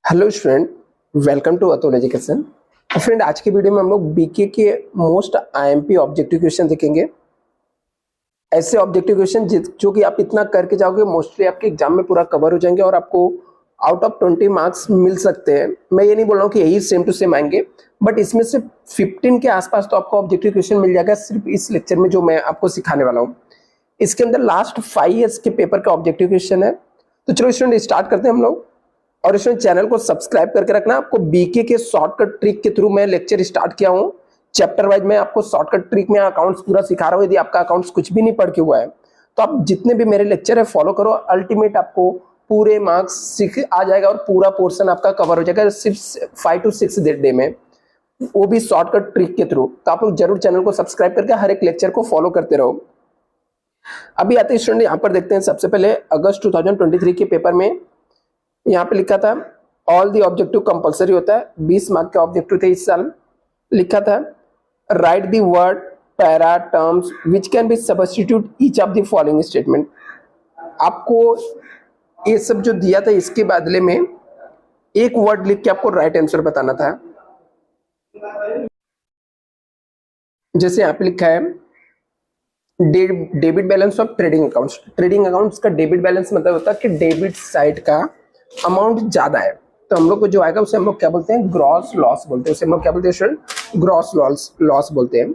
Hello student, welcome to Atul education. Friend, आज की video में हम लोग बीके के मोस्ट आईएमपी ऑब्जेक्टिव क्वेश्चन देखेंगे। ऐसे ऑब्जेक्टिव क्वेश्चन जो कि आप इतना करके जाओगे मोस्टली आपके एग्जाम में पूरा कवर हो जाएंगे और आपको आउट ऑफ 20 मार्क्स मिल सकते हैं। मैं ये नहीं बोल रहा हूँ कि यही सेम टू सेम आएंगे, बट इसमें से 15 के आसपास तो आपको ऑब्जेक्टिव क्वेश्चन मिल जाएगा सिर्फ इस लेक्चर में जो मैं आपको सिखाने वाला हूँ। इसके अंदर लास्ट 5 ईयर्स के पेपर का ऑब्जेक्टिव क्वेश्चन है। तो चलो स्टूडेंट स्टार्ट करते हैं हम लोग। और इसमें चैनल को सब्सक्राइब करके रखना। आपको बीके के शॉर्टकट ट्रिक के थ्रू मैं लेक्चर स्टार्ट किया हूं। चैप्टर वाइज मैं आपको शॉर्टकट ट्रिक में अकाउंट्स पूरा सिखा रहा हूं। यदि आपका अकाउंट्स कुछ भी नहीं पढ़ के हुआ है तो आप जितने भी मेरे लेक्चर है फॉलो करो। अल्टीमेट आपको पूरे मार्क्स सीख आ जाएगा और पूरा पोर्शन आपका कवर हो जाएगा सिर्फ 5 to 6 डे में, वो भी शॉर्टकट ट्रिक के थ्रू। तो आप लोग जरूर चैनल को सब्सक्राइब करके हर एक लेक्चर को फॉलो करते रहो। अभी आते हैं स्टूडेंट, यहाँ पर देखते हैं। सबसे पहले अगस्त 2023 के पेपर में यहाँ पे लिखा था ऑल दी ऑब्जेक्टिव कंपलसरी होता है। 20 मार्क के ऑब्जेक्टिव थे इस साल। लिखा था right the word para terms which can be substitute each of the following statement. आपको ये सब जो दिया था इसके बदले में एक वर्ड लिख के आपको राइट आंसर बताना था। जैसे यहाँ पे लिखा है debit balance of trading accounts. Trading accounts का डेबिट बैलेंस मतलब होता है कि डेबिट साइड का अमाउंट ज्यादा है, तो हम लोग को जो आएगा उसे हम लोग क्या बोलते हैं, ग्रॉस लॉस बोलते हैं। उसे हम लोग क्या बोलते हैं स्टूडेंट, ग्रॉस लॉस बोलते हैं।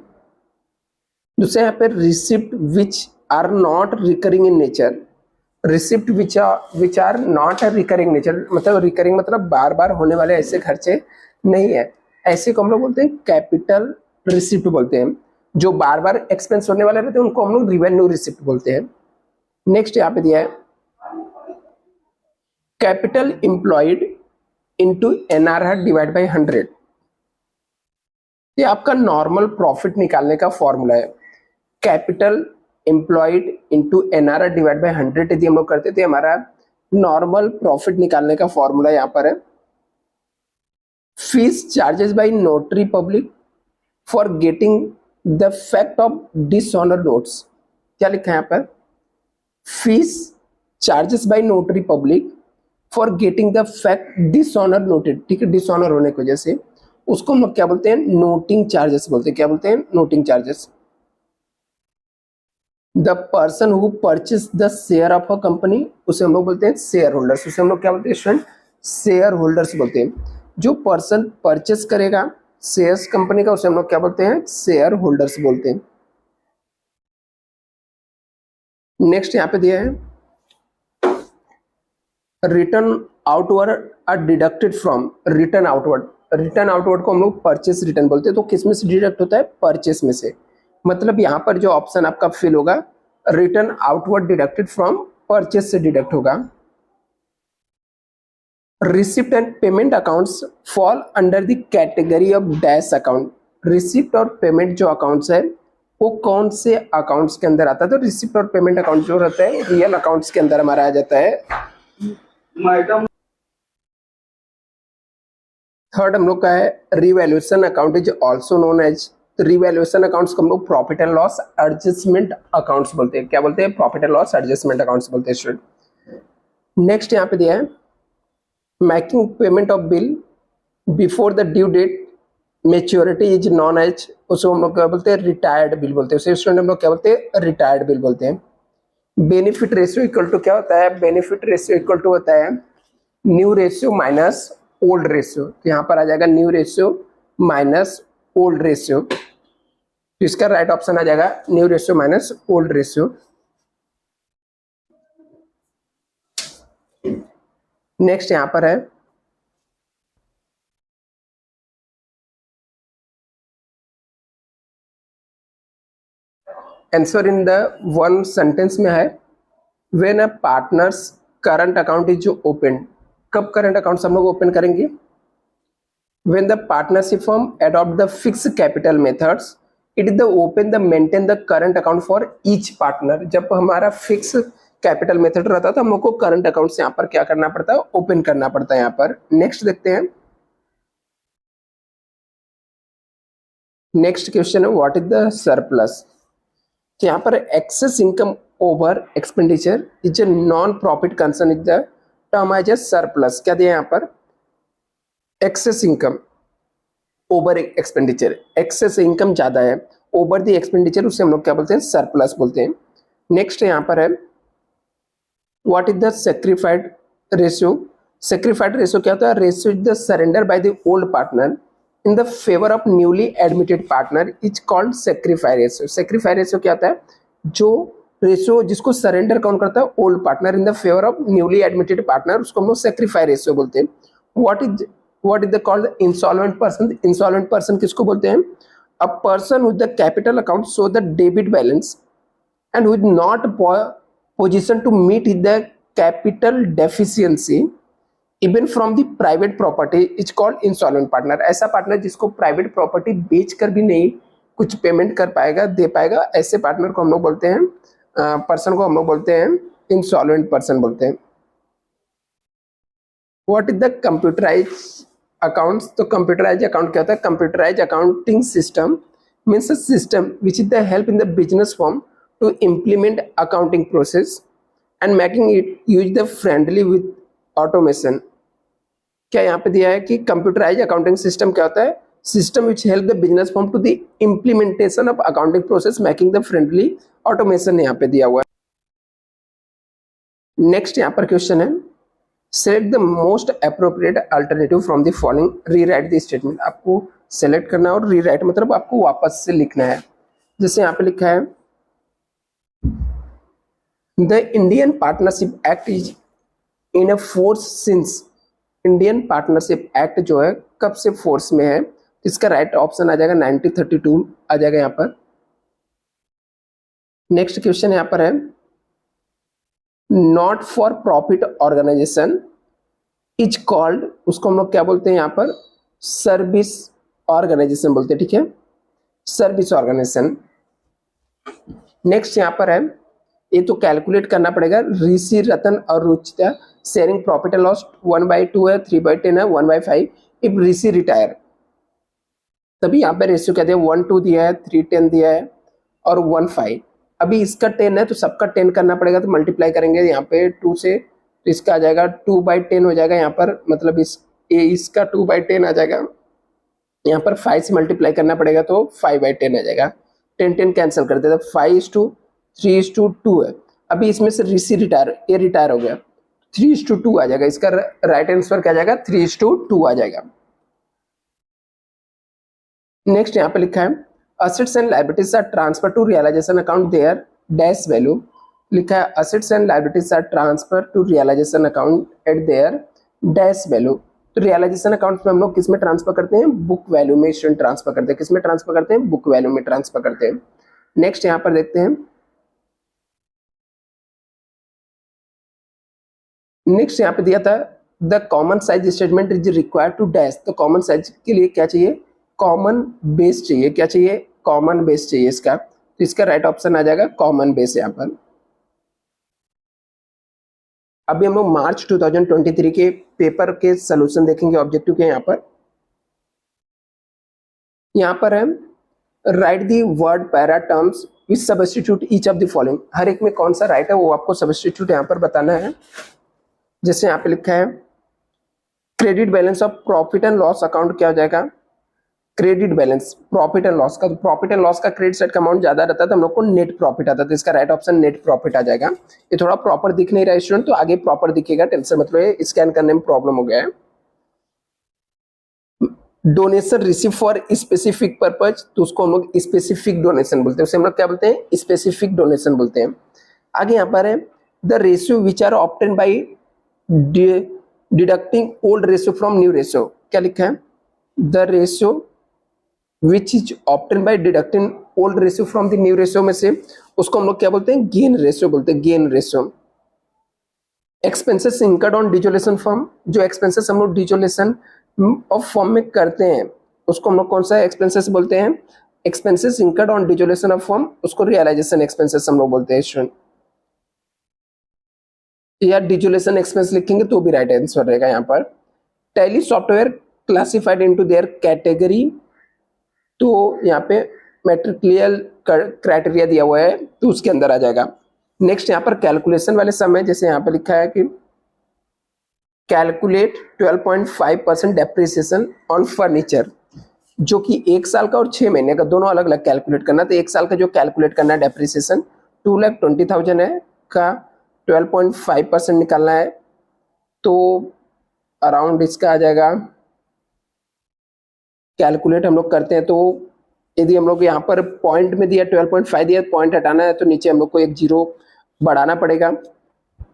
दूसरे यहाँ पे receipt which are not recurring in nature. Receipt which are not recurring nature मतलब रिकरिंग मतलब बार बार होने वाले ऐसे खर्चे नहीं है, ऐसे को हम लोग बोलते हैं कैपिटल रिसिप्ट बोलते हैं। जो बार बार एक्सपेंस होने वाले रहते हैं उनको हम लोग रिवेन्यू रिसिप्ट बोलते हैं। नेक्स्ट यहाँ पे दिया है capital employed into NRR divide by 100। ये आपका नॉर्मल प्रॉफिट निकालने का फॉर्मूला है। Capital employed into NRR divide by 100 यदि हम लोग करते थे हमारा नॉर्मल प्रॉफिट निकालने का फॉर्मूला यहाँ पर है fees charges by notary public for getting the fact of dishonour notes. क्या लिखा है यहाँ पर, fees charges by notary public for getting the fact dishonour noted. ठीक है, डिसऑनर होने की वजह से उसको हम लोग क्या बोलते हैं, नोटिंग चार्जेस बोलते हैं। क्या बोलते हैं, noting charges. The person who purchase the share of a company उसे हम लोग बोलते हैं शेयर होल्डर्स। उसे हम लोग क्या बोलते हैं स्टूडेंट, शेयर होल्डर्स बोलते हैं। जो पर्सन परचेस करेगा शेयर्स कंपनी का उसे हम लोग क्या बोलते हैं, शेयर होल्डर्स बोलते हैं। नेक्स्ट यहाँ पे दिया है return outward are deducted from. Return outward को हम लोग परचेस रिटर्न बोलते हैं। तो किस में से डिडक्ट होता है, परचेस में से। मतलब यहाँ पर जो ऑप्शन आपका फिल होगा return outward deducted from, purchase से डिडक्ट होगा। Receipt and payment accounts fall under the category of dash account. Receipt और पेमेंट जो अकाउंट्स है वो कौन से अकाउंट्स के अंदर आता है, तो रिसिप्ट और पेमेंट अकाउंट जो रहता है रियल अकाउंट्स के अंदर हमारा आ जाता है। थर्ड हम लोग का है revaluation account is also known as. तो रिवैल्यूएशन अकाउंट्स को हम लोग profit and loss adjustment accounts बोलते हैं। क्या बोलते हैं, profit and loss adjustment accounts बोलते हैं स्टूडेंट। नेक्स्ट यहाँ पे दिया है making payment of bill before the due date maturity is known as. उसको हम लोग क्या बोलते हैं, रिटायर्ड बिल बोलते हैं। उसे स्टूडेंट हम लोग क्या बोलते हैं, रिटायर्ड बिल बोलते हैं। बेनिफिट रेशियो इक्वल टू क्या होता है, बेनिफिट रेशियो इक्वल टू होता है new ratio minus old ratio. तो यहाँ पर आ जाएगा new ratio minus old ratio. तो इसका राइट ऑप्शन आ जाएगा new ratio minus old ratio. Next यहाँ पर है answer in the one sentence में है when a partners current account is open. कब करंट अकाउंट्स हम लोग ओपन करेंगे, when the partnership firm adopt the fixed capital methods it is the open the maintain the current account for each partner। जब हमारा fix capital method रहता है तो हम लोग को करंट अकाउंट से यहाँ पर क्या करना पड़ता है, ओपन करना पड़ता है यहाँ पर। नेक्स्ट देखते हैं, नेक्स्ट क्वेश्चन है व्हाट इज द सरप्लस। तो यहाँ पर excess income over expenditure is a non profit concern is the term as a surplus. क्या दिया यहाँ पर, excess income over expenditure, excess income ज़्यादा है, ओवर द एक्सपेंडिचर उसे हम लोग क्या बोलते हैं, सरप्लस बोलते हैं। नेक्स्ट यहाँ पर है what is the सेक्रीफाइड ratio. Sacrificed ratio क्या होता है, ratio is the surrender by the old partner in the favour of newly admitted partner is called sacrifice ratio. Sacrifice ratio क्या होता है, जो रेशियो जिसको सरेंडर कौन करता है, old partner in the favour of newly admitted partner, उसको हम लोग सेक्रीफाई रेशियो बोलते हैं। What is the called insolvent person. Insolvent person किसको बोलते हैं, a person with the capital account show the debit balance and who is not position to meet the capital deficiency even from the private property is called insolvent partner। ऐसा partner जिसको private property बेच कर भी नहीं कुछ payment कर पाएगा, दे पाएगा, ऐसे पार्टनर को हम लोग बोलते हैं, पर्सन को हम लोग बोलते हैं इंसॉल्वेंट पर्सन बोलते हैं। What is the computerise accounts. तो कंप्यूटराइज अकाउंट क्या होता है, computerise accounting system means a system which is the help in the business form to implement accounting process and making it use the friendly with automation। क्या यहाँ पे दिया है कि कंप्यूटराइज अकाउंटिंग सिस्टम क्या होता है, system which help the business form to the implementation of accounting process making the friendly automation, यहाँ पे दिया हुआ है। नेक्स्ट यहाँ पर क्वेश्चन है select the most appropriate alternative from the following, rewrite the statement. आपको सेलेक्ट करना है और रीराइट मतलब आपको वापस से लिखना है। जैसे यहाँ पे लिखा है The Indian Partnership Act is in a force since। Indian partnership act जो है कब से फोर्स में है, इसका राइट ऑप्शन आ जाएगा 1932 आ जाएगा यहाँ पर। नेक्स्ट क्वेश्चन यहाँ पर है not for profit organisation is called, उसको हम लोग क्या बोलते हैं यहाँ पर, सर्विस ऑर्गेनाइजेशन बोलते हैं, ठीक है, सर्विस ऑर्गेनाइजेशन। नेक्स्ट यहाँ पर है, ये तो कैलकुलेट करना पड़ेगा, ऋषि रतन और Ruchita sharing profit and loss 1/2 है, 3/10 है, 1/5 इफ ऋषि रिटायर। तभी यहाँ पे रेशियो क्या दिया, 1:2 दिया है, 3:10 दिया है और 1:5। अभी इसका 10 है तो सबका 10 करना पड़ेगा, तो मल्टीप्लाई करेंगे यहाँ पे 2 से, तो इसका आ जाएगा 2/10 हो जाएगा यहाँ पर, मतलब इसका 2/10 आ जाएगा। यहाँ पर 5 से मल्टीप्लाई करना पड़ेगा तो 5/10 आ जाएगा, 10 कैंसिल कर देते, 5:3:2 है। अभी इसमें से ऋषि रिटायर, ये रिटायर हो गया, 3:2 आ जाएगा, इसका राइट आंसर क्या जाएगा, 3:2 आ जाएगा। नेक्स्ट यहाँ पे लिखा है assets and liabilities are transfer to realisation account their dash value. लिखा है assets and liabilities are transfer to realisation account at their dash value. तो रियलाइजेशन अकाउंट में हम लोग किस में ट्रांसफर करते हैं, बुक वैल्यू में ट्रांसफर करते हैं। किस में ट्रांसफर करते हैं, बुक वैल्यू में ट्रांसफर करते हैं। नेक्स्ट यहाँ पर देखते हैं, नेक्स्ट यहाँ पे दिया था the common size statement is required to dash. तो कॉमन साइज के लिए क्या चाहिए, कॉमन बेस चाहिए, क्या चाहिए, कॉमन बेस चाहिए इसका, तो इसका राइट ऑप्शन आ जाएगा कॉमन बेस यहाँ पर। अभी हम लोग मार्च 2023 के पेपर के सोल्यूशन देखेंगे ऑब्जेक्टिव के। यहाँ पर है write the word para terms which substitute each of the following. हर एक में कौन सा राइट है वो आपको सब्स्टिट्यूट यहाँ पर बताना है। जैसे यहाँ पे लिखा है credit balance of profit and loss account क्या हो जाएगा, credit balance profit and loss का, तो प्रॉफिट एंड लॉस का क्रेडिट साइड का अमाउंट ज्यादा रहता है तो हम लोग को नेट प्रॉफिट आता है, तो इसका राइट ऑप्शन नेट प्रॉफिट आ जाएगा। ये थोड़ा प्रॉपर दिख नहीं रहा है स्टूडेंट, तो आगे प्रॉपर दिखेगा, टेंशन मतलब स्कैन करने में प्रॉब्लम हो गया है। Donation receive for specific purpose, तो उसको हम लोग स्पेसिफिक डोनेशन बोलते हैं, उसे हम लोग क्या बोलते हैं, स्पेसिफिक डोनेशन बोलते हैं। आगे यहाँ पर है the ratio which are obtain by deducting old ratio from new ratio. क्या लिखा है, the ratio which is obtain by deducting old ratio from the new ratio में से उसको हम लोग क्या बोलते हैं, गेन रेशियो बोलते हैं, gain ratio. Expenses incurred on dissolution firm, जो एक्सपेंसेस हम लोग डिजोलेशन ऑफ फॉर्म में करते हैं उसको हम लोग कौन सा एक्सपेंसेस बोलते हैं, expenses incurred on dissolution of firm, उसको रियलाइजेशन एक्सपेंसेस हम लोग बोलते हैं स्टूडेंट। या डिजोलेशन एक्सपेंस लिखेंगे तो भी राइट आंसर रहेगा यहाँ पर। Tally software classified into their category, तो यहाँ पे मैट्रिक्लियल क्राइटेरिया दिया हुआ है तो उसके अंदर आ जाएगा। नेक्स्ट यहाँ पर कैलकुलेशन वाले समय, जैसे यहाँ पे लिखा है कि कैलकुलेट 12.5% डेप्रिसिएशन ऑन फर्नीचर, जो कि 1 साल का और 6 महीने का दोनों अलग अलग कैलकुलेट करना। तो 1 साल का जो कैलकुलेट करना है डेप्रिसिएशन 2,20,000 है, का 12.5% निकालना है। तो अराउंड इसका आ जाएगा, कैलकुलेट हम लोग करते हैं तो यदि हम लोग यहाँ पर पॉइंट में दिया 12.5 दिया, पॉइंट हटाना है तो नीचे हम लोग को एक जीरो बढ़ाना पड़ेगा।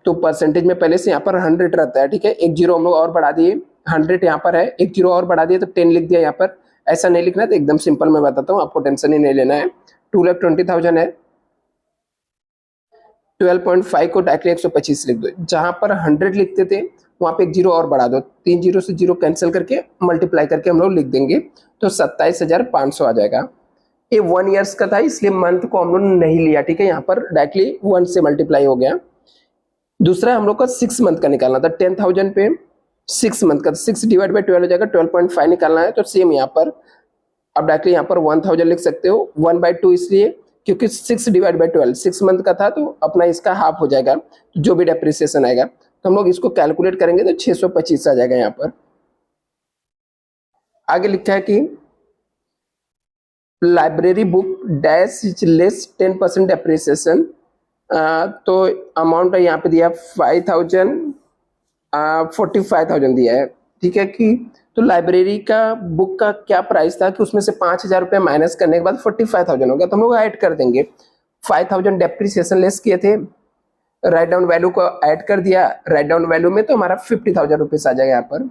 तो परसेंटेज में पहले से यहाँ पर 100 रहता है, ठीक है, एक जीरो हम लोग और बढ़ा दिए, 100 यहाँ पर है, एक जीरो और बढ़ा दिए तो 10 लिख दिया यहाँ पर। ऐसा नहीं लिखना है, तो एकदम सिंपल मैं बताता हूँ, आपको टेंशन ही नहीं लेना है। 2,20,000 है, 12.5 को डायरेक्टली 125 लिख दो। जहां पर 100 लिखते थे वहां पे एक जीरो और बढ़ा दो, 3 जीरो से जीरो कैंसिल करके मल्टीप्लाई करके हम लोग लिख देंगे, तो 27,500 आ जाएगा। ये 1 ईयर्स का था, इसलिए मंथ को हम लोग नहीं लिया, ठीक है, यहाँ पर डायरेक्टली 1 से मल्टीप्लाई हो गया। दूसरा हम लोग का 6 मंथ का निकालना था, 10,000 पे 6 मंथ का, 6 डिवाइड बाई 12 हो जाएगा, 12.5 निकालना है। तो सेम यहाँ पर अब डायरेक्टली यहाँ पर 1,000 लिख सकते हो, 1/2 इसलिए क्योंकि 6 डिवाइड बाई 12 6 मंथ का था, तो अपना इसका हाफ हो जाएगा, जो भी डेप्रिसिएशन आएगा। तो हम लोग इसको कैलकुलेट करेंगे तो 625 आ जाएगा यहाँ पर। आगे लिखा है कि library book dash is less 10% depreciation, तो अमाउंट यहाँ पे दिया 5,000, 45,000 दिया है, ठीक है कि। तो लाइब्रेरी का बुक का क्या प्राइस था कि उसमें से 5,000 रुपये माइनस करने के बाद 45,000 हो गया, तो हम लोग ऐड कर देंगे। 5,000 डेप्रिसिएशन लेस किए थे, राइट डाउन वैल्यू को ऐड कर दिया, राइट डाउन वैल्यू में तो हमारा 50,000 रुपीज आ जाएगा यहाँ पर।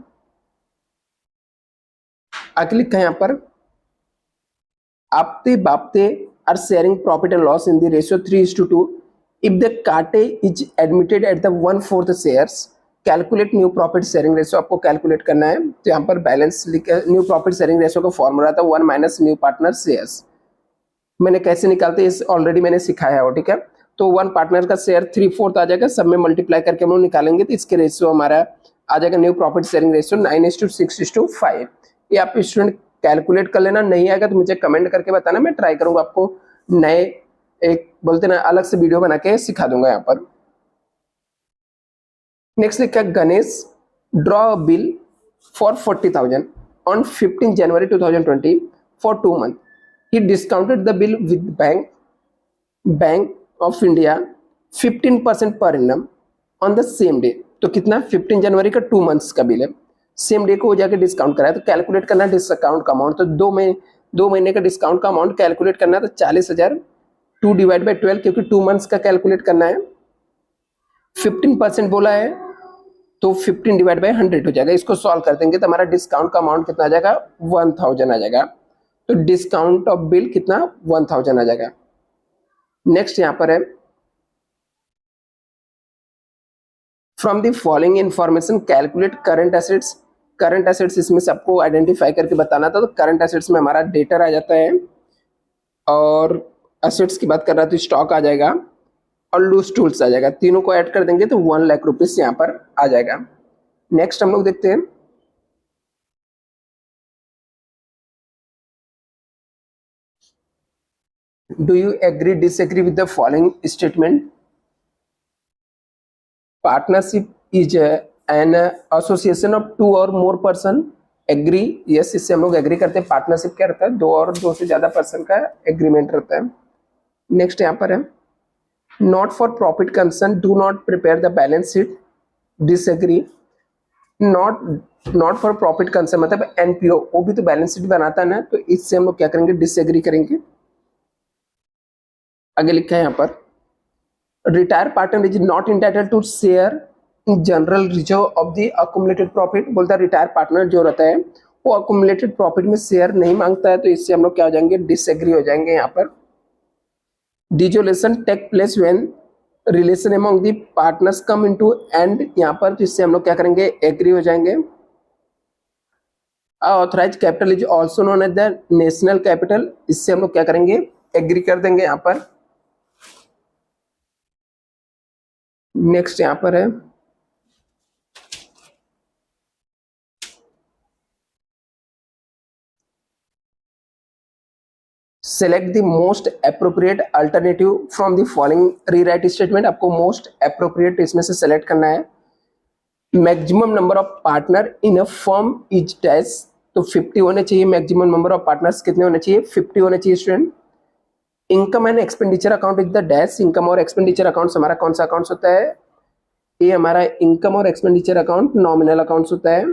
आगे लिखा है यहाँ पर, आपते बापते are sharing profit and loss in the ratio 3:2 if the काटे is admitted at the 1/4 shares, calculate new profit sharing ratio. आपको कैलकुलेट करना है, तो यहाँ पर balance new profit sharing ratio का फॉर्मूला था 1 माइनस न्यू पार्टनर शेयर्स। मैंने कैसे निकालते हैं ऑलरेडी मैंने सिखाया है, ठीक है। तो 1 पार्टनर का शेयर 3/4 आ जाएगा, सब में मल्टीप्लाई करके हम लोग निकालेंगे, तो इसके रेशियो हमारा आ जाएगा न्यू प्रॉफिट शेयरिंग रेशियो 9:6:5। ये आप स्टूडेंट कैलकुलेट कर लेना, नहीं आएगा तो मुझे कमेंट करके बताना, मैं ट्राई करूंगा आपको नए एक बोलते ना अलग से वीडियो बना के सिखा दूंगा यहाँ पर। नेक्स्ट लिखा है, Ganesh draw a bill for 40,000 on 15 January 2020 for 2 months. He discounted the bill with Bank of India 15% per annum on the same day. तो कितना, 15 जनवरी का 2 months का बिल है, सेम डे को हो जाके डिस्काउंट कराया, तो कैलकुलेट करना डिस्काउंट का अमाउंट। तो 2 महीने का डिस्काउंट का अमाउंट कैलकुलेट करना है, तो 40,000 2 डिवाइड बाई 12, क्योंकि 2 मंथ्स का कैलकुलेट करना है, 15% बोला है तो 15 डिवाइड बाई 100 हो जाएगा। इसको सॉल्व कर देंगे तो हमारा डिस्काउंट का अमाउंट कितना आ जाएगा, 1,000 आ जाएगा। तो डिस्काउंट ऑफ बिल कितना, 1,000 आ जाएगा। नेक्स्ट यहाँ पर है, from the following information calculate current assets. Current assets इसमें से आपको आइडेंटिफाई करके बताना था, तो करंट एसेट्स में हमारा डेटर आ जाता है, और एसेट्स की बात कर रहा तो स्टॉक आ जाएगा, और लूज टूल्स आ जाएगा। तीनों को ऐड कर देंगे तो 1 लाख रुपीज यहाँ पर आ जाएगा। नेक्स्ट हम लोग देखते हैं, do you agree disagree with the following statement. Partnership is an association of 2 और मोर पर्सन, एग्री, यस, इससे हम लोग एग्री करते हैं। पार्टनरशिप क्या रहता है, 2 और 2 से ज्यादा पर्सन का एग्रीमेंट रहता है। नेक्स्ट यहाँ पर है, not for profit concern do not prepare the balance sheet, disagree. Not for profit concern मतलब एनपीओ, वो भी तो बैलेंस शीट बनाता है ना, तो इससे हम लोग क्या करेंगे, डिसएग्री करेंगे। आगे लिखा है यहाँ पर, retire partner is not entitled to share in general reserve of the accumulated profit. बोलता है रिटायर पार्टनर जो रहता है वो अकुमुलेटेड प्रॉफिट में शेयर नहीं मांगता है, तो इससे हम लोग क्या हो जाएंगे, डिसएग्री हो जाएंगे यहाँ पर। Dissolution take place when relation among the partners come into end, यहाँ पर तो इससे हम लोग क्या करेंगे, एग्री हो जाएंगे। Authorise capital is also known as the national capital, इससे हम लोग क्या करेंगे, एग्री कर देंगे यहाँ पर। नेक्स्ट यहाँ पर है, select the most appropriate alternative from the following rewrite statement. आपको मोस्ट अप्रोप्रिएट इसमें से सेलेक्ट करना है। Maximum number of partner in a firm is dash, तो 50 होने चाहिए। मैक्सिमम नंबर ऑफ पार्टनर्स कितने होने चाहिए? 50 होने चाहिए student. Income and expenditure account is the dash, income और एक्सपेंडिचर अकाउंट हमारा कौन सा अकाउंट होता है? ये हमारा इनकम और एक्सपेंडिचर अकाउंट नॉमिनल अकाउंट होता है।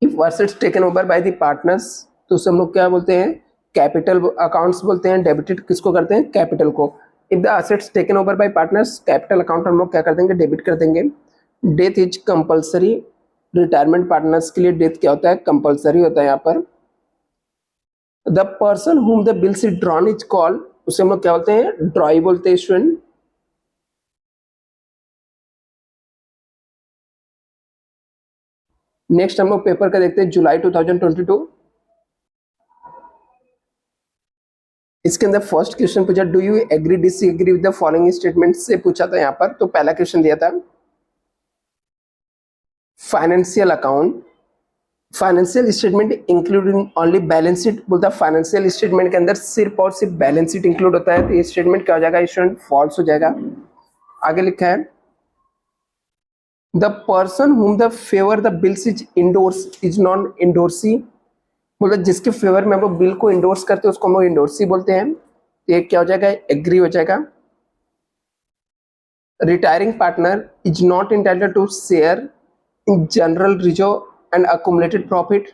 If assets taken over by the partners, तो उसे हम लोग क्या बोलते हैं? कैपिटल अकाउंट्स बोलते हैं। डेबिटेड किसको करते हैं? कैपिटल को। If the assets taken over by partners, capital account हम लोग क्या कर देंगे? डेबिट कर देंगे। Death is compulsory, retirement partners के लिए डेथ क्या होता है? कंपल्सरी होता है यहाँ पर। The person whom the bills is drawn is called, उसे हम लोग क्या बोलते हैं? ड्रॉई बोलते हैं स्टूडेंट। नेक्स्ट हम लोग पेपर का देखते हैं जुलाई 2022। इसके अंदर फर्स्ट क्वेश्चन पूछा, do you agree disagree with the following statement से पूछा था यहाँ पर। तो पहला क्वेश्चन दिया था financial account, financial statement including only balance sheet, बोलता है फाइनेंशियल स्टेटमेंट के अंदर सिर्फ और सिर्फ बैलेंस शीट इंक्लूड होता है, तो ये स्टेटमेंट क्या हो जाएगा स्टूडेंट? फॉल्स हो जाएगा। आगे लिखा है the person whom the favour the bills is endorse is non endorsee, मतलब जिसके फेवर में हम लोग बिल को इंडोर्स करते हैं उसको हम लोग इंडोर्सी बोलते हैं। ये क्या हो जाएगा? एग्री हो जाएगा। Retiring partner is not entitled to share in general reserve and accumulated profit,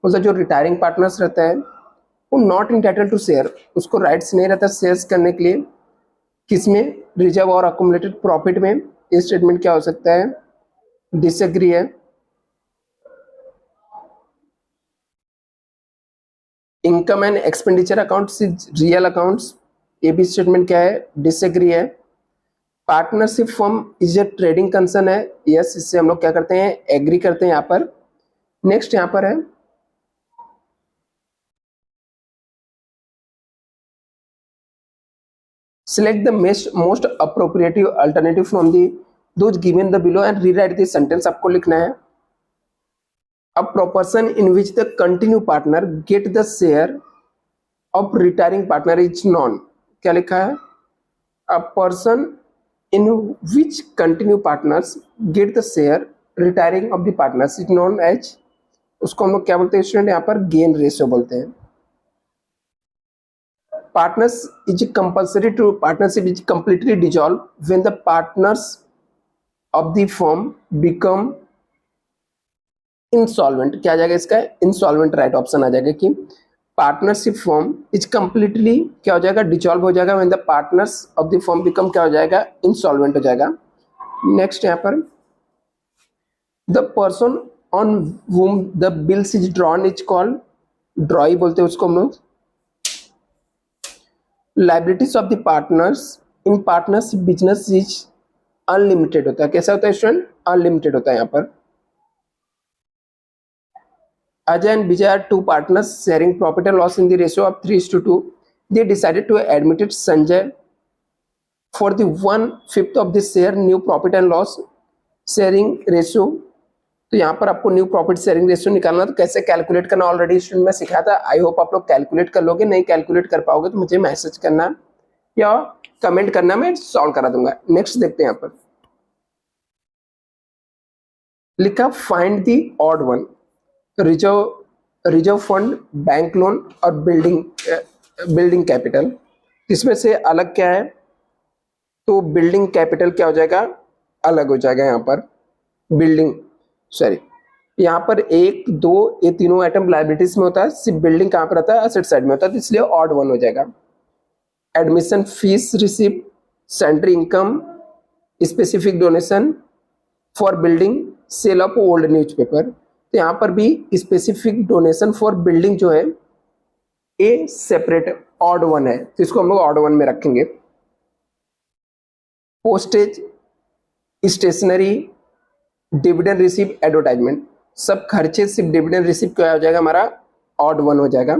मतलब जो रिटायरिंग पार्टनर्स रहता है वो नॉट इंटाइटल्ड टू शेयर, उसको राइट्स नहीं रहता शेयर्स करने के लिए। किसमें? रिजर्व और अकुमुलेटेड प्रॉफिट में। ये स्टेटमेंट क्या हो सकता है? डिसएग्री है। Income and expenditure accounts is real accounts, ये भी स्टेटमेंट क्या है? डिसएग्री है। Partnership firm is a trading concern है, यस, इससे हम लोग क्या करते हैं? एग्री करते हैं यहाँ पर। नेक्स्ट यहाँ पर है select the most appropriate alternative from the those given the below and rewrite the sentence। आपको लिखना है a proportion in which the continue partner get the share of retiring partner is known। क्या लिखा है? a person in which continue partners get the share retiring of the partners is known as, उसको हम लोग क्या बोलते हैं student? यहाँ पर गेन रेशियो बोलते हैं। partnership is completely dissolved when the partners of the firm become insolvent। क्या आ जाएगा इसका? इंसॉल्वेंट, राइट ऑप्शन आ जाएगा कि पार्टनरशिप फर्म इज कंप्लीटली क्या हो जाएगा? डिसॉल्व हो जाएगा when the partners of the firm become क्या हो जाएगा? इंसॉल्वेंट हो जाएगा। नेक्स्ट यहाँ पर the person on whom the bills is drawn is called ड्रॉई बोलते हैं उसको हम लोग। Liabilities of the partners in partnership business is unlimited होता है। कैसा होता है स्टूडेंट? अनलिमिटेड होता है। यहाँ पर Ajay and Vijay are two partners sharing profit and loss in the ratio of 3:2. They decided to admit Sanjay for the 1/5 of the share new profit and loss sharing ratio। तो यहाँ पर आपको new profit sharing ratio निकालना, तो कैसे calculate करना already student में सिखाया था। आई होप आप लोग कैलकुलेट कर लोगे। नहीं कैलकुलेट कर पाओगे तो मुझे मैसेज करना या कमेंट करना, मैं सॉल्व करा दूंगा। नेक्स्ट देखते हैं यहाँ पर लिखा find the odd one, reserve fund, bank loan और बिल्डिंग कैपिटल। इसमें से अलग क्या है? तो बिल्डिंग कैपिटल क्या हो जाएगा? अलग हो जाएगा। यहाँ पर बिल्डिंग यहाँ पर 1 2 ये तीनों आइटम लाइबिलिटीज में होता है, सिर्फ बिल्डिंग कहाँ पर रहता है? एसेट साइड में होता है, तो इसलिए ऑड वन हो जाएगा। Admission fees receipt, salary income, specific donation for building, sale of old newspaper. तो यहाँ पर भी स्पेसिफिक डोनेशन फॉर बिल्डिंग जो है ये सेपरेट ऑड वन है, तो इसको हम लोग ऑड वन में रखेंगे। Postage, stationery, dividend receive, advertisement, सब खर्चे सिर्फ डिविडेंड रिसीव क्या हो जाएगा? हमारा ऑड वन हो जाएगा।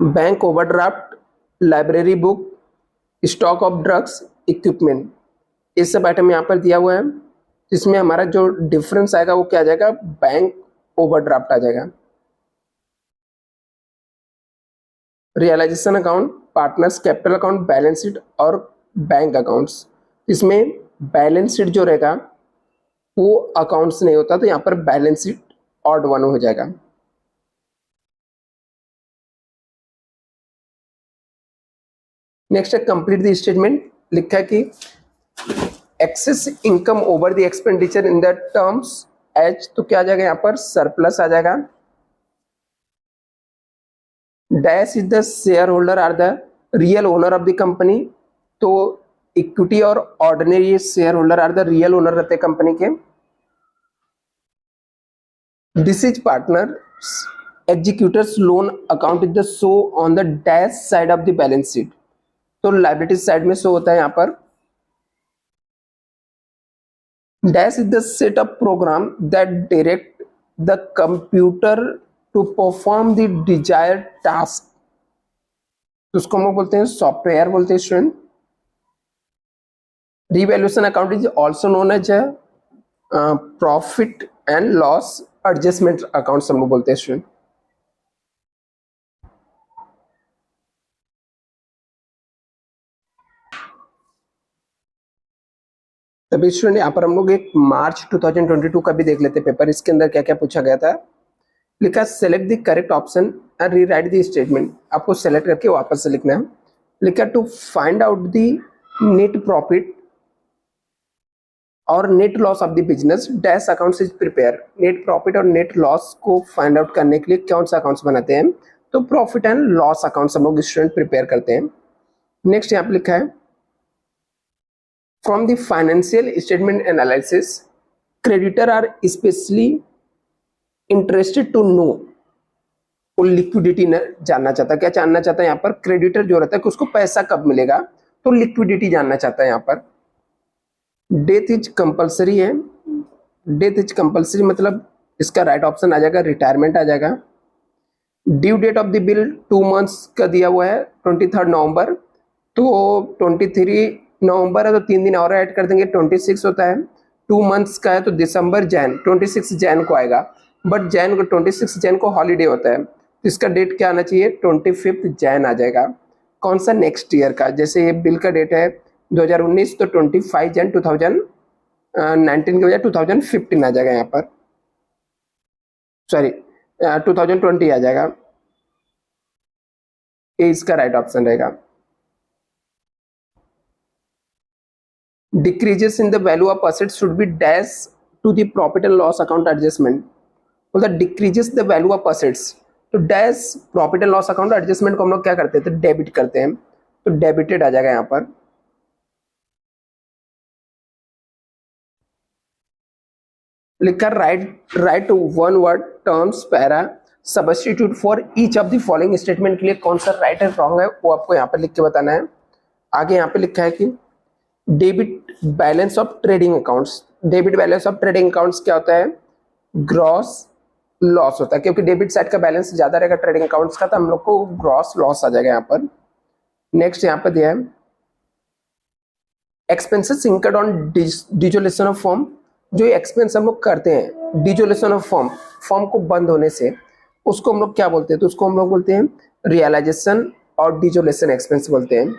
Bank overdraft, library book, stock of drugs, equipment, ये सब आइटम यहाँ पर दिया हुआ है। इसमें हमारा जो डिफरेंस आएगा वो क्या आ जाएगा? बैंक ओवरड्राफ्ट आ जाएगा। Realisation account, partners capital account, balance sheet और बैंक अकाउंट्स। इसमें बैलेंस शीट जो रहेगा वो अकाउंट्स नहीं होता, तो यहाँ पर बैलेंस शीट ऑड वन हो जाएगा। नेक्स्ट है कंप्लीट द स्टेटमेंट। लिखा है कि excess income over the expenditure in the terms H, तो क्या आ जाएगा यहाँ पर सरप्लस आ जाएगा। Dash is the share holder are the real owner of the company, तो इक्विटी और ordinary share holder are the real owner रहते हैं कंपनी के। This is partner executors loan account is the show on the dash side of the balance sheet, तो liability side में show होता है यहाँ पर। Dash is the set of program that direct the computer to perform the desired task, तो उसको हम लोग बोलते हैं सॉफ्टवेयर बोलते हैं student. Revaluation account is also known as profit and loss adjustment account हम लोग बोलते हैं स्टूडेंट। तभी स्टूडेंट यहाँ पर हम लोग एक मार्च 2022 का भी देख लेते पेपर, इसके अंदर क्या क्या पूछा गया था। लिखा select the correct option and rewrite the statement, आपको सेलेक्ट करके वापस से लिखना है। लिखा to find out the net profit और net loss of the business dash accounts is prepare, net profit और नेट लॉस को फाइंड आउट करने के लिए कौन सा अकाउंट्स बनाते हैं, तो प्रॉफिट एंड लॉस अकाउंट्स हम लोग स्टूडेंट प्रिपेयर करते हैं। नेक्स्ट यहाँ पे लिखा है from the financial statement analysis creditor are specially interested to know, वो लिक्विडिटी जानना चाहता है। क्या जानना चाहता है यहाँ पर, क्रेडिटर जो रहता है कि उसको पैसा कब मिलेगा, तो लिक्विडिटी जानना चाहता है यहाँ पर। डेथ इज कंपलसरी है, डेथ इज कंपलसरी मतलब इसका राइट ऑप्शन आ जाएगा रिटायरमेंट आ जाएगा। Due date of the bill 2 months का दिया हुआ है 23 नवंबर, तो 23 नवंबर है तो 3 दिन और ऐड कर देंगे 26 होता है। 2 मंथ्स का है तो दिसंबर जैन 26 जैन को आएगा, बट जैन को 26 जैन को हॉलीडे होता है, तो इसका डेट क्या आना चाहिए 25 जैन आ जाएगा। कौन सा नेक्स्ट ईयर का, जैसे ये बिल का डेट है 2019 तो 25 जैन 2019 के बजाय 2015 आ जाएगा यहाँ पर, सॉरी 2020 आ जाएगा, ये इसका राइट ऑप्शन रहेगा। Decreases in the value of assets should be dash to the profit and loss account adjustment, मतलब decreases the value of assets तो dash profit and loss account adjustment को हम लोग क्या करते हैं, तो डेबिट करते हैं, तो डेबिटेड आ जाएगा यहाँ पर। लिखा right one word terms para substitute for each of the following statement के लिए कौन सा राइट एंड रॉन्ग है वो आपको यहाँ पर लिख के बताना है। आगे यहाँ पे लिखा है कि debit balance of trading accounts, debit balance of trading accounts क्या होता है, ग्रॉस लॉस होता है, क्योंकि डेबिट साइड का बैलेंस ज्यादा रहेगा ट्रेडिंग अकाउंट्स का, तो हम लोग को ग्रॉस लॉस आ जाएगा यहाँ पर। नेक्स्ट यहाँ पर दिया है expenses incurred on dissolution of form, जो एक्सपेंस हम लोग करते हैं डिजोल्यूशन ऑफ फॉर्म, फॉर्म को बंद होने से, उसको हम लोग क्या बोलते हैं, तो उसको हम लोग बोलते हैं रियलाइजेशन और डिजोल्यूशन एक्सपेंस बोलते हैं।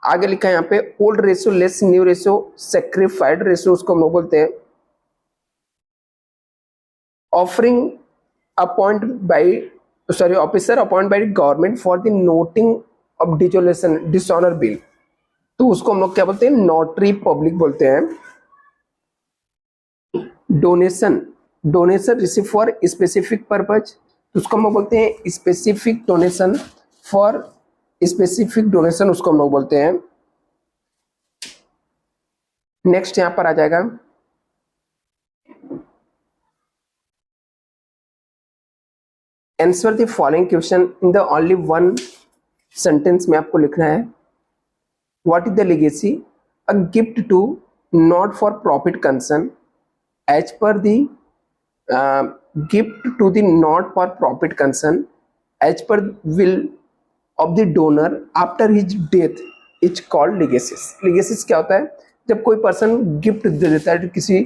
आगे लिखा है यहाँ पे old ratio less new ratio sacrificed ratio, उसको हम लोग बोलते हैं offering appoint by sorry officer appoint by government for the noting of dissolution dishonour bill, तो उसको हम लोग क्या बोलते हैं नोटरी पब्लिक बोलते हैं। Donation donation receive for specific purpose, तो उसको हम लोग बोलते हैं specific donation for specific donation, उसको हम लोग बोलते हैं। नेक्स्ट यहां पर आ जाएगा answer the following question in the only one sentence में आपको लिखना है what is the legacy a gift to not for profit concern as per the gift to the not for profit concern as per will of the donor after his death is called legacies. Legacies क्या होता है, जब कोई person gift दे देता है किसी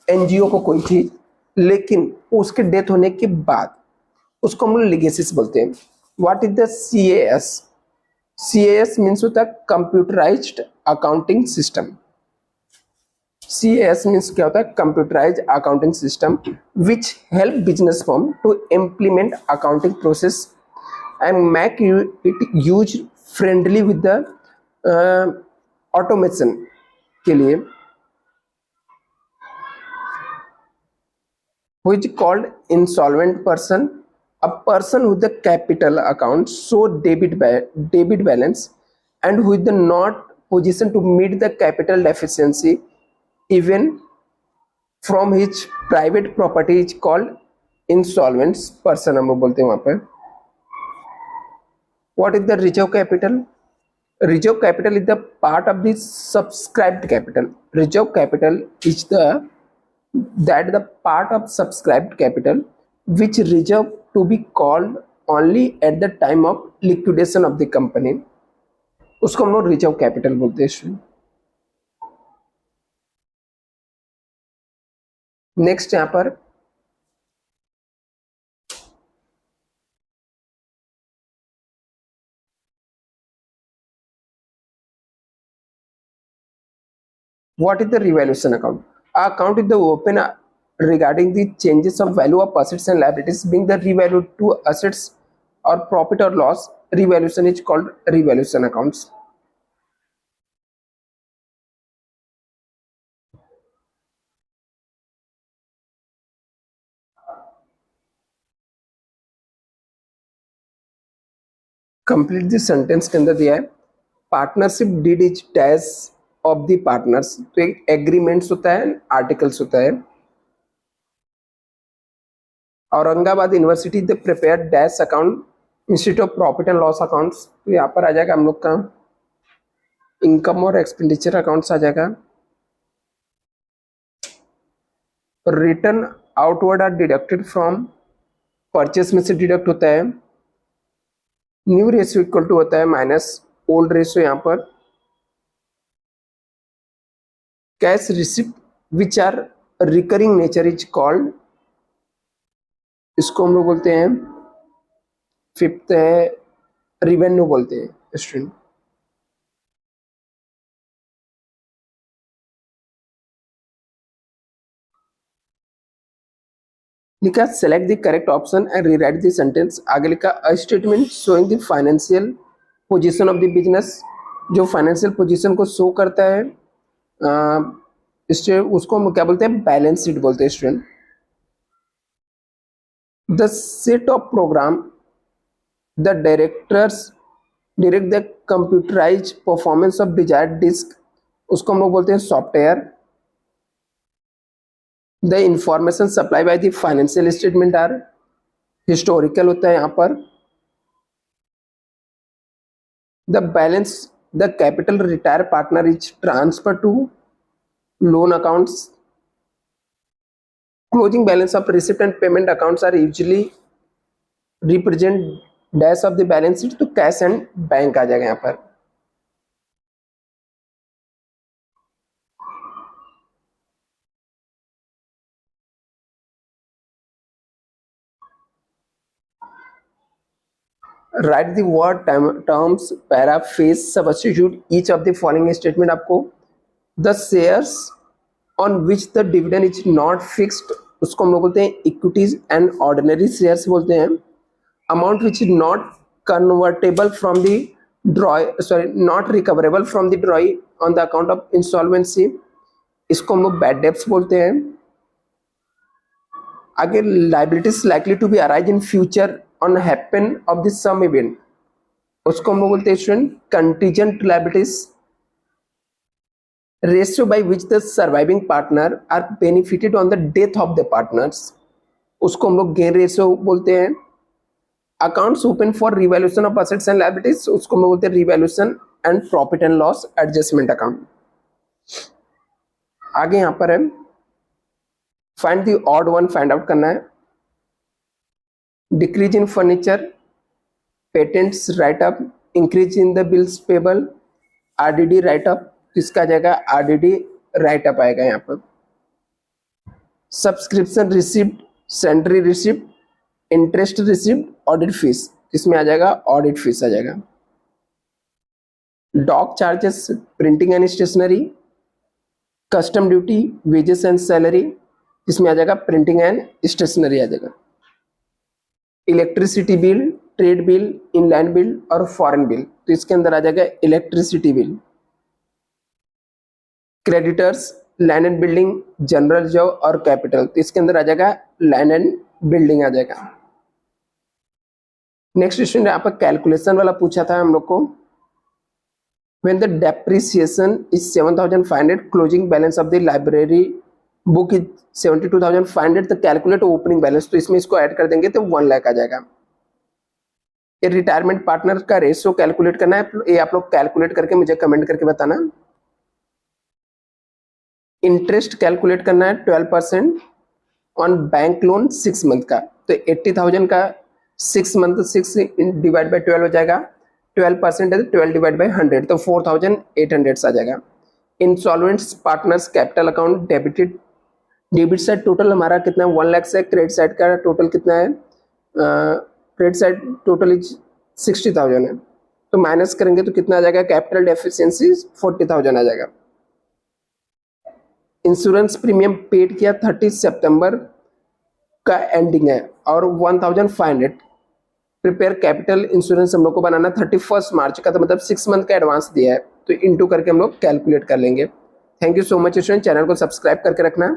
NGO को कोई चीज, लेकिन उसके डेथ होने के बाद उसको हम लोग लीगेसिस बोलते हैं। What is the CAS, CAS means होता है computerised accounting system. CAS means क्या होता है? Computerised accounting system which help business firm to implement accounting process and make it use friendly with the automation के लिए, which called insolvent person, a person with the capital account so debit balance and with the not position to meet the capital deficiency even from his private property is called insolvent person। हम लोग बोलते हैं वहां पर। what is the reserve capital? Reserve capital is the part of the subscribed capital। reserve capital is the part of subscribed capital which reserved to be called only at the time of liquidation of the company, उसको हम लोग reserve capital बोलते हैं। Next यहां पर what is the revaluation account? Account is the open regarding the changes of value of assets and liabilities being the revalued to assets or profit or loss। revaluation is called revaluation accounts। Complete the sentence के अंदर दिया है partnership deed is dash of the partners. तो एक agreements होता है, articles होता है। Aurangabad university the prepare dash account institute of profit and loss accounts. तो यहाँ पर आ जाएगा हम लोग का इनकम और एक्सपेंडिचर अकाउंट्स आ जाएगा। Return outward are deducted from, purchase में से डिडक्ट होता है। न्यू रेशियो इक्वल टू होता है माइनस ओल्ड रेशियो। यहाँ पर cash receipt which are recurring nature is called, इसको हम लोग बोलते हैं, फिफ्थ है रिवेन्यू बोलते हैं स्टूडेंट। लिखा select the correct option and rewrite the sentence. आगे लिखा a statement showing the financial position of the business, जो फाइनेंशियल पोजीशन को शो करता है उसको हम क्या बोलते हैं? बैलेंस शीट बोलते हैं student. The set of program the directors direct the computerise performance of desired disk, उसको हम लोग बोलते हैं software. The information supply by the financial statement are historical होता है यहाँ पर। The balance the capital retire partner is transfer to loan accounts. Closing balance of receipt and payment accounts are usually represent dash of the balance sheet. तो cash and bank आ जाएगा यहाँ पर। Write the word terms paraphrase substitute each of the following statement. आपको the shares on which the dividend is not fixed, उसको हम लोग बोलते हैं इक्विटीज एंड ऑर्डिनरी शेयर्स बोलते हैं। Amount which is not convertible from the not recoverable from the drawee on the account of insolvency, इसको हम लोग बैड डेब्ट्स बोलते हैं। आगे liabilities likely to be arise in future on happen of this some event, उसको हम लोग बोलते हैं student contingent liabilities. Ratio by which the surviving partner are benefited on the death of the partners, उसको हम लोग गेन रेशियो बोलते हैं। Accounts open for revaluation of assets and liabilities, उसको हम लोग बोलते हैं revaluation and profit and loss adjustment account. आगे यहां पर है find the odd one, find out करना है। Decrease in furniture, patents right up, increase in the bills payable, RDD right up, किसका जाएगा? आरडीडी राइट अप आएगा यहाँ पर। Subscription receipt, salary receipt, interest receipt, audit fees, इसमें आ जाएगा ऑडिट फीस आ जाएगा। Dock charges, printing and stationery, custom duty, wages and salary, इसमें आ जाएगा प्रिंटिंग एंड स्टेशनरी आ जाएगा। Electricity bill, trade bill, inland bill और फॉरेन बिल, तो इसके अंदर आ जाएगा electricity bill. Creditors, land and building, general reserve और कैपिटल, तो इसके अंदर आ जाएगा लैंड एंड बिल्डिंग आ जाएगा। नेक्स्ट क्वेश्चन यहाँ पर कैलकुलेशन वाला पूछा था हम लोग को। When the depreciation is 7,500, closing balance of the library book is 72,500, तो कैलकुलेट ओपनिंग बैलेंस, तो इसमें इसको ऐड कर देंगे तो 1 लाख आ जाएगा। ये रिटायरमेंट पार्टनर का रेशियो कैलकुलेट करना है, ये आप लोग कैलकुलेट करके मुझे कमेंट करके बताना। इंटरेस्ट कैलकुलेट करना है 12% ऑन बैंक लोन 6 मंथ का, तो 80,000 का 6 मंथ 6 डिवाइड बाई 12 हो जाएगा, 12% है तो 12 डिवाइड बाई 100, तो 4,800 आ जाएगा। Insolvents partners capital account debited, debit side total हमारा कितना है 1 लाख से, क्रेडिट साइड का टोटल कितना है, क्रेडिट साइड टोटल इज 60,000 है, तो माइनस करेंगे तो कितना आ जाएगा, कैपिटल डेफिशिएंसी 40,000 आ जाएगा। इंश्योरेंस प्रीमियम पेड किया 30 सितंबर का एंडिंग है और 1,500। प्रिपेयर कैपिटल इंश्योरेंस हम लोग को बनाना 31 मार्च का, तो मतलब 6 मंथ का एडवांस दिया है, तो इनटू करके हम लोग कैलकुलेट कर लेंगे। Thank you so much student, channel को सब्सक्राइब करके रखना।